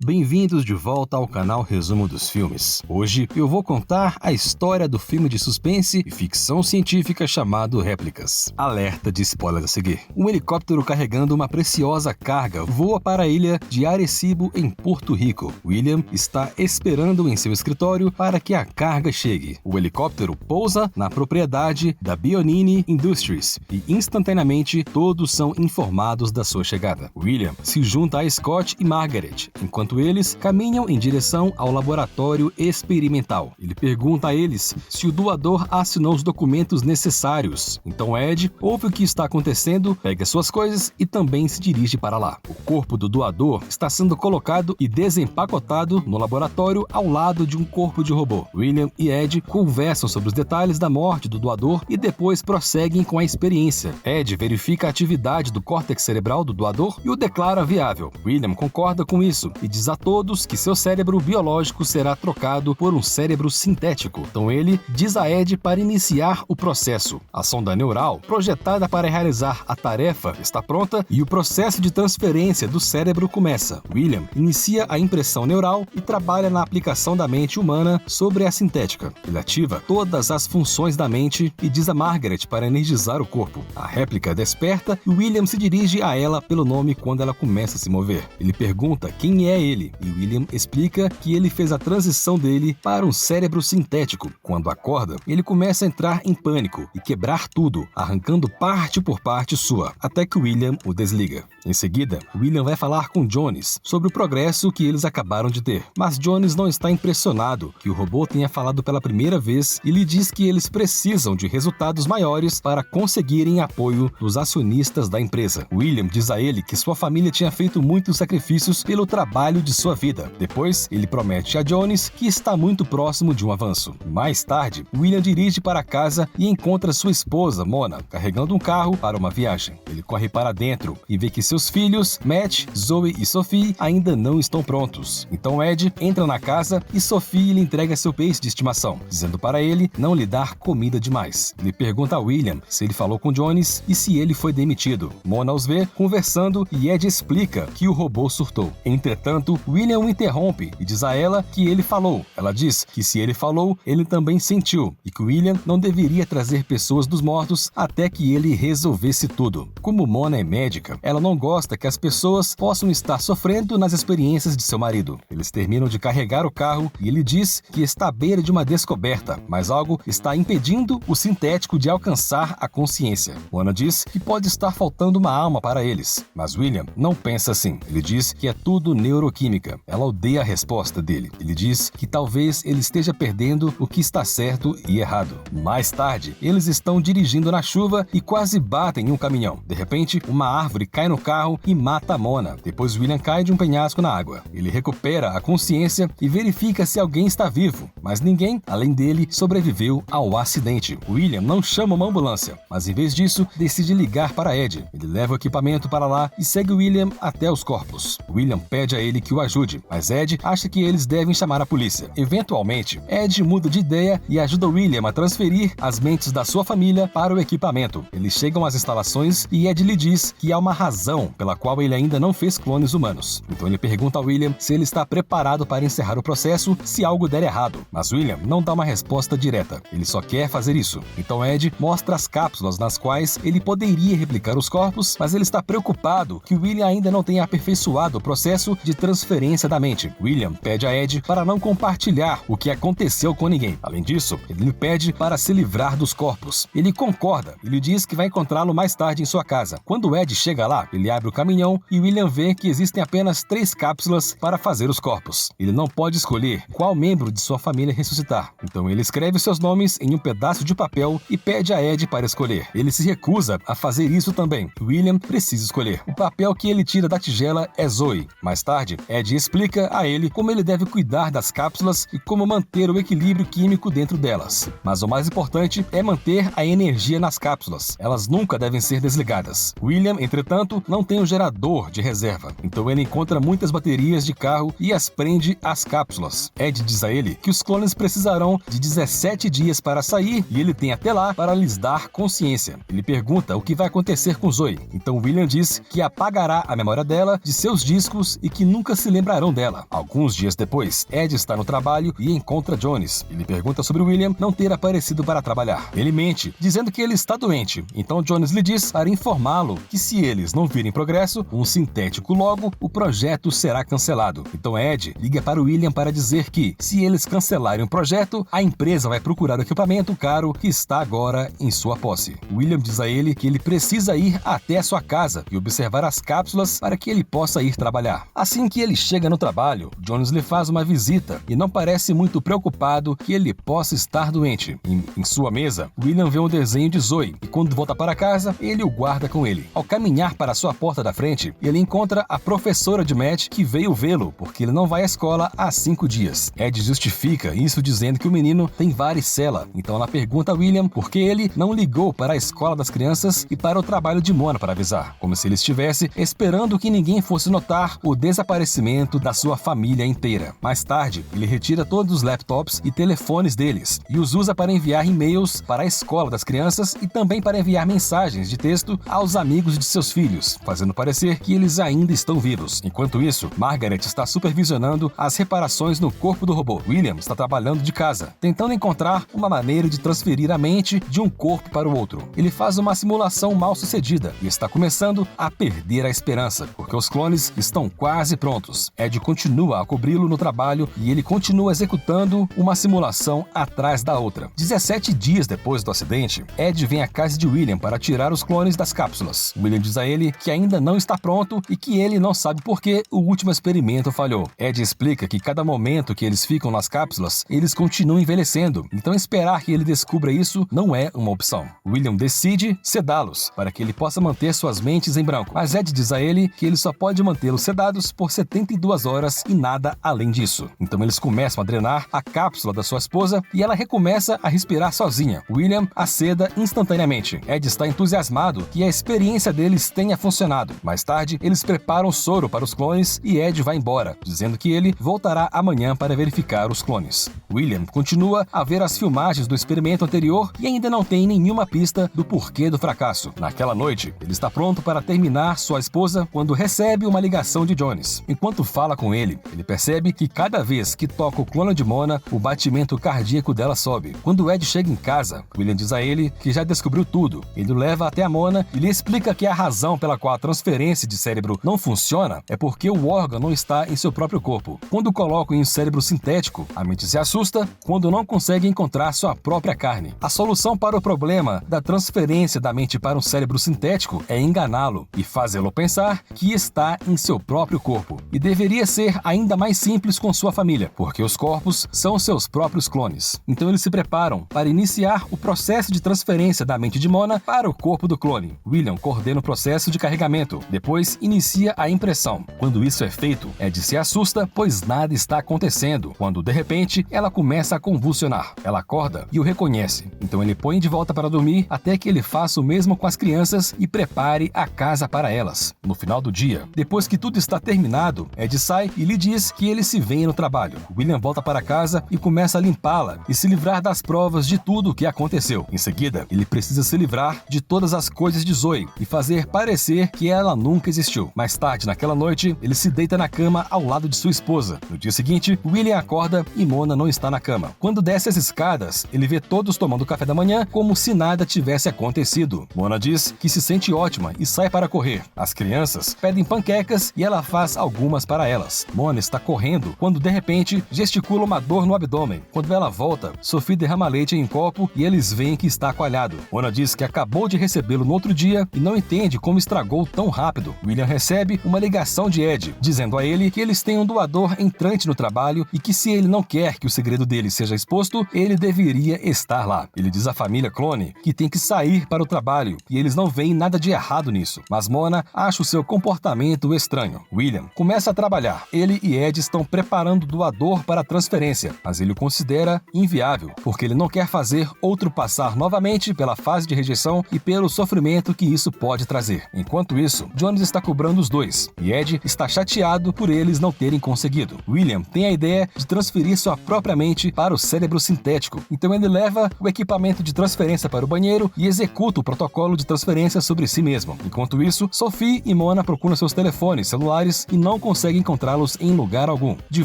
Bem-vindos de volta ao canal Resumo dos Filmes. Hoje eu vou contar a história do filme de suspense e ficção científica chamado Réplicas. Alerta de spoilers a seguir. Um helicóptero carregando uma preciosa carga voa para a ilha de Arecibo, em Porto Rico. William está esperando em seu escritório para que a carga chegue. O helicóptero pousa na propriedade da Bionini Industries e instantaneamente todos são informados da sua chegada. William se junta a Scott e Margaret, enquanto eles caminham em direção ao laboratório experimental. Ele pergunta a eles se o doador assinou os documentos necessários. Então Ed ouve o que está acontecendo, pega suas coisas e também se dirige para lá. O corpo do doador está sendo colocado e desempacotado no laboratório ao lado de um corpo de robô. William e Ed conversam sobre os detalhes da morte do doador e depois prosseguem com a experiência. Ed verifica a atividade do córtex cerebral do doador e o declara viável. William concorda com isso e diz a todos que seu cérebro biológico será trocado por um cérebro sintético. Então ele diz a Ed para iniciar o processo. A sonda neural, projetada para realizar a tarefa, está pronta e o processo de transferência do cérebro começa. William inicia a impressão neural e trabalha na aplicação da mente humana sobre a sintética. Ele ativa todas as funções da mente e diz a Margaret para energizar o corpo. A réplica desperta e William se dirige a ela pelo nome quando ela começa a se mover. Ele pergunta quem é ele e William explica que ele fez a transição dele para um cérebro sintético. Quando acorda, ele começa a entrar em pânico e quebrar tudo, arrancando parte por parte sua, até que William o desliga. Em seguida, William vai falar com Jones sobre o progresso que eles acabaram de ter. Mas Jones não está impressionado que o robô tenha falado pela primeira vez e lhe diz que eles precisam de resultados maiores para conseguirem apoio dos acionistas da empresa. William diz a ele que sua família tinha feito muitos sacrifícios pelo trabalho de sua vida. Depois, ele promete a Jones que está muito próximo de um avanço. Mais tarde, William dirige para casa e encontra sua esposa, Mona, carregando um carro para uma viagem. Ele corre para dentro e vê que seus filhos, Matt, Zoe e Sophie, ainda não estão prontos. Então Ed entra na casa e Sophie lhe entrega seu peixe de estimação, dizendo para ele não lhe dar comida demais. Ele pergunta a William se ele falou com Jones e se ele foi demitido. Mona os vê conversando e Ed explica que o robô surtou. Entretanto, William o interrompe e diz a ela que ele falou. Ela diz que se ele falou, ele também sentiu e que William não deveria trazer pessoas dos mortos até que ele resolvesse tudo. Como Mona é médica, ela não gosta que as pessoas possam estar sofrendo nas experiências de seu marido. Eles terminam de carregar o carro e ele diz que está à beira de uma descoberta, mas algo está impedindo o sintético de alcançar a consciência. Mona diz que pode estar faltando uma alma para eles, mas William não pensa assim. Ele diz que é tudo neuroquímica. Ela odeia a resposta dele. Ele diz que talvez ele esteja perdendo o que está certo e errado. Mais tarde, eles estão dirigindo na chuva e quase batem em um caminhão. De repente, uma árvore cai no carro e mata a Mona. Depois William cai de um penhasco na água. Ele recupera a consciência e verifica se alguém está vivo, mas ninguém, além dele, sobreviveu ao acidente. William não chama uma ambulância, mas em vez disso, decide ligar para Ed. Ele leva o equipamento para lá e segue William até os corpos. William pede a ele que o ajude, mas Ed acha que eles devem chamar a polícia. Eventualmente, Ed muda de ideia e ajuda William a transferir as mentes da sua família para o equipamento. Eles chegam às instalações e Ed lhe diz que há uma razão pela qual ele ainda não fez clones humanos. Então ele pergunta a William se ele está preparado para encerrar o processo se algo der errado. Mas William não dá uma resposta direta. Ele só quer fazer isso. Então Ed mostra as cápsulas nas quais ele poderia replicar os corpos, mas ele está preocupado que William ainda não tenha aperfeiçoado o processo de transferência da mente. William pede a Ed para não compartilhar o que aconteceu com ninguém. Além disso, ele lhe pede para se livrar dos corpos. Ele concorda e lhe diz que vai encontrá-lo mais tarde em sua casa. Quando Ed chega lá, ele abre o caminhão e William vê que existem apenas 3 cápsulas para fazer os corpos. Ele não pode escolher qual membro de sua família ressuscitar. Então ele escreve seus nomes em um pedaço de papel e pede a Ed para escolher. Ele se recusa a fazer isso também. William precisa escolher. O papel que ele tira da tigela é Zoe. Mais tarde, Ed explica a ele como ele deve cuidar das cápsulas e como manter o equilíbrio químico dentro delas. Mas o mais importante é manter a energia nas cápsulas. Elas nunca devem ser desligadas. William, entretanto, não tem um gerador de reserva. Então ele encontra muitas baterias de carro e as prende às cápsulas. Ed diz a ele que os clones precisarão de 17 dias para sair e ele tem até lá para lhes dar consciência. Ele pergunta o que vai acontecer com Zoe. Então William diz que apagará a memória dela de seus discos e que nunca se lembrarão dela. Alguns dias depois, Ed está no trabalho e encontra Jones. Ele pergunta sobre William não ter aparecido para trabalhar. Ele mente, dizendo que ele está doente. Então Jones lhe diz para informá-lo que se eles não virem progresso, um sintético logo, o projeto será cancelado. Então Ed liga para William para dizer que, se eles cancelarem o projeto, a empresa vai procurar o equipamento caro que está agora em sua posse. William diz a ele que ele precisa ir até a sua casa e observar as cápsulas para que ele possa ir trabalhar. Assim que ele chega no trabalho, Jones lhe faz uma visita e não parece muito preocupado que ele possa estar doente. Em sua mesa, William vê um desenho de Zoe e quando volta para casa, ele o guarda com ele. Ao caminhar para sua porta da frente, ele encontra a professora de Matt que veio vê-lo porque ele não vai à escola há 5 dias. Ed justifica isso dizendo que o menino tem varicela, então ela pergunta a William por que ele não ligou para a escola das crianças e para o trabalho de Mona para avisar, como se ele estivesse esperando que ninguém fosse notar o desaparecimento da sua família inteira. Mais tarde, ele retira todos os laptops e telefones deles e os usa para enviar e-mails para a escola das crianças e também para enviar mensagens de texto aos amigos de seus filhos, fazendo parecer que eles ainda estão vivos. Enquanto isso, Margaret está supervisionando as reparações no corpo do robô. William está trabalhando de casa, tentando encontrar uma maneira de transferir a mente de um corpo para o outro. Ele faz uma simulação mal sucedida e está começando a perder a esperança, porque os clones estão quase prontos. Ed continua a cobri-lo no trabalho e ele continua executando uma simulação atrás da outra. 17 dias depois do acidente, Ed vem à casa de William para tirar os clones das cápsulas. William diz a ele que ainda não está pronto e que ele não sabe por que o último experimento falhou. Ed explica que cada momento que eles ficam nas cápsulas, eles continuam envelhecendo, então esperar que ele descubra isso não é uma opção. William decide sedá-los para que ele possa manter suas mentes em branco, mas Ed diz a ele que ele só pode mantê-los sedados por 72 horas e nada além disso. Então eles começam a drenar a cápsula da sua esposa e ela recomeça a respirar sozinha. William a seda instantaneamente. Ed está entusiasmado que a experiência deles tenha funcionado. Mais tarde, eles preparam soro para os clones e Ed vai embora, dizendo que ele voltará amanhã para verificar os clones. William continua a ver as filmagens do experimento anterior e ainda não tem nenhuma pista do porquê do fracasso. Naquela noite, ele está pronto para terminar sua esposa quando recebe uma ligação de Jones. Enquanto fala com ele, ele percebe que cada vez que toca o clone de Mona, o batimento cardíaco dela sobe. Quando Ed chega em casa, William diz a ele que já descobriu tudo. Ele o leva até a Mona e lhe explica que a razão pela qual a transferência de cérebro não funciona é porque o órgão não está em seu próprio corpo. Quando colocam em um cérebro sintético, a mente se assusta quando não consegue encontrar sua própria carne. A solução para o problema da transferência da mente para um cérebro sintético é enganá-lo e fazê-lo pensar que está em seu próprio corpo. E deveria ser ainda mais simples com sua família, porque os corpos são seus próprios clones. Então eles se preparam para iniciar o processo de transferência da mente de Mona para o corpo do clone. William coordena o processo de carregamento, depois inicia a impressão. Quando isso é feito, Ed se assusta, pois nada está acontecendo, quando de repente ela começa a convulsionar. Ela acorda e o reconhece, então ele põe de volta para dormir até que ele faça o mesmo com as crianças e prepare a casa para elas. No final do dia, depois que tudo está terminado, Ed sai e lhe diz que ele se vê no trabalho. William volta para casa e começa a limpá-la e se livrar das provas de tudo o que aconteceu. Em seguida, ele precisa se livrar de todas as coisas de Zoe e fazer parecer que ela nunca existiu. Mais tarde, naquela noite, ele se deita na cama ao lado de sua esposa. No dia seguinte, William acorda e Mona não está na cama. Quando desce as escadas, ele vê todos tomando café da manhã como se nada tivesse acontecido. Mona diz que se sente ótima e sai para correr. As crianças pedem panquecas e ela faz algumas para elas. Mona está correndo quando de repente gesticula uma dor no abdômen. Quando ela volta, Sophie derrama leite em um copo e eles veem que está coalhado. Mona diz que acabou de recebê-lo no outro dia e não entende como estragou tão rápido. William recebe uma ligação de Ed, dizendo a ele que eles têm um doador entrante no trabalho e que se ele não quer que o segredo dele seja exposto, ele deveria estar lá. Ele diz à família clone que tem que sair para o trabalho e eles não veem nada de errado nisso, mas Mona acha o seu comportamento estranho. William começa a trabalhar. Ele e Ed estão preparando o doador para a transferência, mas ele o considera inviável, porque ele não quer fazer outro passar novamente pela fase de rejeição e pelo sofrimento que isso pode trazer. Enquanto isso, Jones está cobrando os dois, e Ed está chateado por eles não terem conseguido. William tem a ideia de transferir sua própria mente para o cérebro sintético, então ele leva o equipamento de transferência para o banheiro e executa o protocolo de transferência sobre si mesmo. Enquanto isso, Sophie e Mona procuram seus telefones celulares e não consegue encontrá-los em lugar algum. De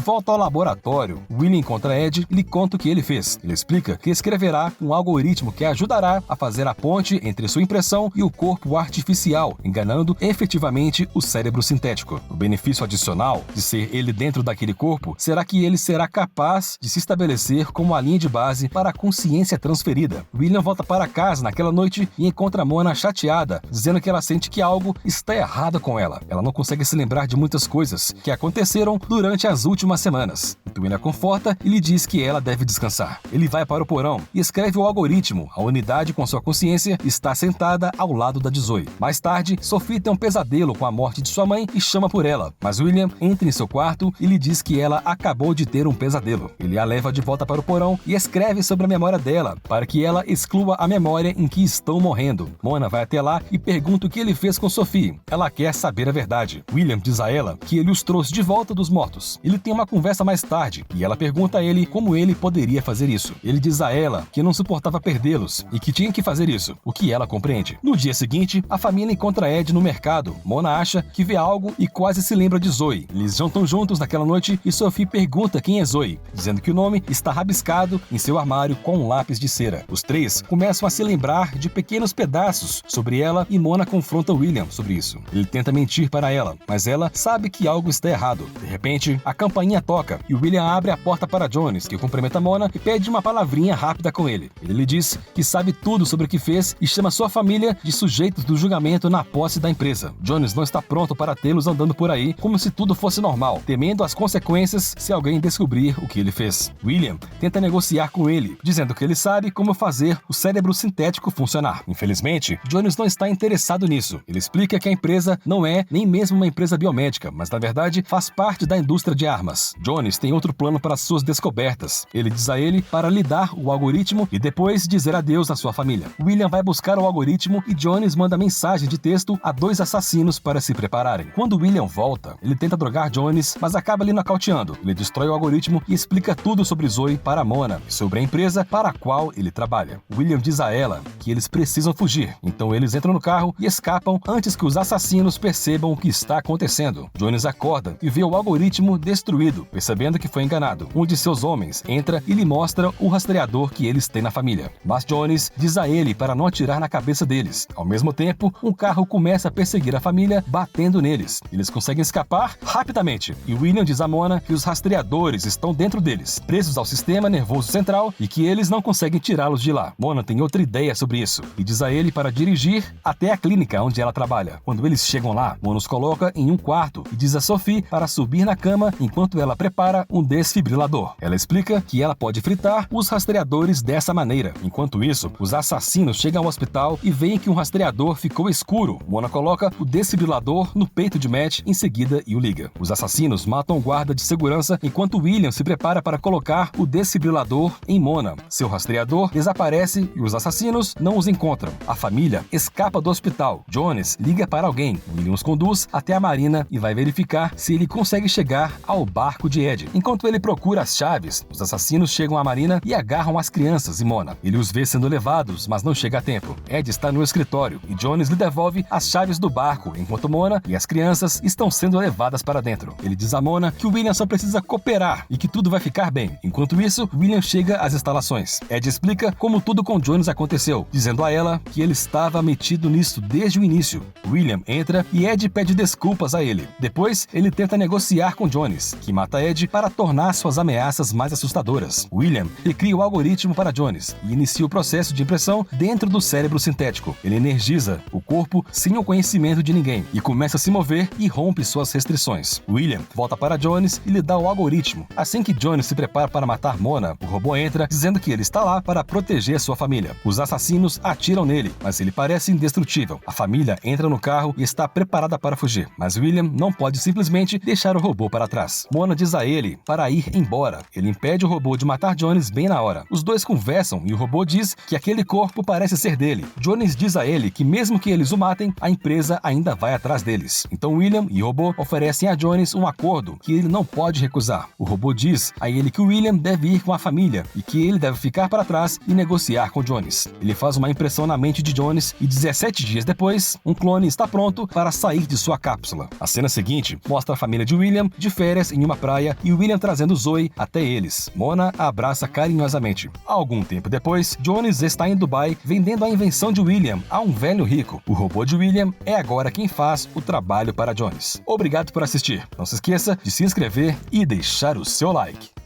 volta ao laboratório, William encontra Ed e lhe conta o que ele fez. Ele explica que escreverá um algoritmo que ajudará a fazer a ponte entre sua impressão e o corpo artificial, enganando efetivamente o cérebro sintético. O benefício adicional de ser ele dentro daquele corpo será que ele será capaz de se estabelecer como a linha de base para a consciência transferida. William volta para casa naquela noite e encontra Mona chateada, dizendo que ela sente que algo está errado com ela. Ela não consegue se lembrar de muitas coisas que aconteceram durante as últimas semanas. Então ele a conforta e lhe diz que ela deve descansar. Ele vai para o porão e escreve o algoritmo. A unidade com sua consciência está sentada ao lado da de Zoe. Mais tarde, Sophie tem um pesadelo com a morte de sua mãe e chama por ela, mas William entra em seu quarto e lhe diz que ela acabou de ter um pesadelo. Ele a leva de volta para o porão e escreve sobre a memória dela, para que ela exclua a memória em que estão morrendo. Mona vai até lá e pergunta o que ele fez com Sophie. Ela quer saber a verdade. William diz a ela que ele os trouxe de volta dos mortos. Ele tem uma conversa mais tarde e ela pergunta a ele como ele poderia fazer isso. Ele diz a ela que não suportava perdê-los e que tinha que fazer isso, o que ela compreende. No dia seguinte, a família encontra Ed no mercado. Mona acha que vê algo e quase se lembra de Zoe. Eles jantam juntos naquela noite e Sophie pergunta quem é Zoe, dizendo que o nome está rabiscado em seu armário com um lápis de cera. Os três começam a se lembrar de pequenos pedaços sobre ela e Mona confronta William sobre isso. Ele tenta mentir para ela, mas ela sabe que algo está errado. De repente, a campainha toca e William abre a porta para Jones, que cumprimenta Mona e pede uma palavrinha rápida com ele. Ele lhe diz que sabe tudo sobre o que fez e chama sua família de sujeitos do julgamento na posse da empresa. Jones não está pronto para tê-los andando por aí como se tudo fosse normal, temendo as consequências se alguém descobrir o que ele fez. William tenta negociar com ele, dizendo que ele sabe como fazer o cérebro sintético funcionar. Infelizmente, Jones não está interessado nisso. Ele explica que a empresa não é nem mesmo uma empresa biomédica, mas na verdade faz parte da indústria de armas. Jones tem outro plano para suas descobertas. Ele diz a ele para lhe dar o algoritmo e depois dizer adeus à sua família. William vai buscar o algoritmo e Jones manda mensagem de texto a dois assassinos para se prepararem. Quando William volta, ele tenta drogar Jones, mas acaba lhe nocauteando. Ele destrói o algoritmo e explica tudo sobre Zoe para Mona e sobre a empresa para a qual ele trabalha. William diz a ela que eles precisam fugir, então eles entram no carro e escapam antes que os assassinos percebam o que está acontecendo. Jones acorda e vê o algoritmo destruído, percebendo que foi enganado. Um de seus homens entra e lhe mostra o rastreador que eles têm na família. Mas Jones diz a ele para não atirar na cabeça deles. Ao mesmo tempo, um carro começa a perseguir a família, batendo neles. Eles conseguem escapar rapidamente. E William diz a Mona que os rastreadores estão dentro deles, presos ao sistema nervoso central e que eles não conseguem tirá-los de lá. Mona tem outra ideia sobre isso e diz a ele para dirigir até a clínica onde ela trabalha. Quando eles chegam lá, Mona os coloca em um quarto e diz a Sophie para subir na cama enquanto ela prepara um desfibrilador. Ela explica que ela pode fritar os rastreadores dessa maneira. Enquanto isso, os assassinos chegam ao hospital e veem que um rastreador ficou escuro. Mona coloca o desfibrilador no peito de Matt em seguida e o liga. Os assassinos matam o guarda de segurança enquanto William se prepara para colocar o desfibrilador em Mona. Seu rastreador desaparece e os assassinos não os encontram. A família escapa do hospital. Jones liga para alguém. William os conduz até a marina e vai verificar se ele consegue chegar ao barco de Ed. Enquanto ele procura as chaves, os assassinos chegam à marina e agarram as crianças e Mona. Ele os vê sendo levados, mas não chega a tempo. Ed está no escritório e Jones lhe devolve as chaves do barco, enquanto Mona e as crianças estão sendo levadas para dentro. Ele diz a Mona que o William só precisa cooperar e que tudo vai ficar bem. Enquanto isso, William chega às instalações. Ed explica como tudo com Jones aconteceu, dizendo a ela que ele estava metido nisso desde o início. William entra e Ed pede desculpas a ele. Depois, ele tenta negociar com Jones, que mata Ed para tornar suas ameaças mais assustadoras. William recria o algoritmo para Jones e inicia o processo de impressão dentro do cérebro sintético. Ele energiza o corpo sem o conhecimento de ninguém e começa a se mover e rompe suas restrições. William volta para Jones e lhe dá o algoritmo. Assim que Jones se prepara para matar Mona, o robô entra dizendo que ele está lá para proteger sua família. Os assassinos atiram nele, mas ele parece indestrutível. A família entra no carro e está preparada para fugir, mas William não pode simplesmente deixar o robô para trás. Mona diz a ele para ir embora. Ele impede o robô de matar Jones bem na hora. Os dois conversam e o robô diz que aquele corpo parece ser dele. Jones diz a ele que mesmo que eles o matem, a empresa ainda vai atrás deles. Então William e o robô oferecem a Jones um acordo que ele não pode recusar. O robô diz a ele que o William deve ir com a família e que ele deve ficar para trás e negociar com Jones. Ele faz uma impressão na mente de Jones e 17 dias depois, um clone está pronto para sair de sua cápsula. A cena seguinte seguinte mostra a família de William de férias em uma praia e William trazendo Zoe até eles. Mona a abraça carinhosamente. Algum tempo depois, Jones está em Dubai vendendo a invenção de William a um velho rico. O robô de William é agora quem faz o trabalho para Jones. Obrigado por assistir. Não se esqueça de se inscrever e deixar o seu like.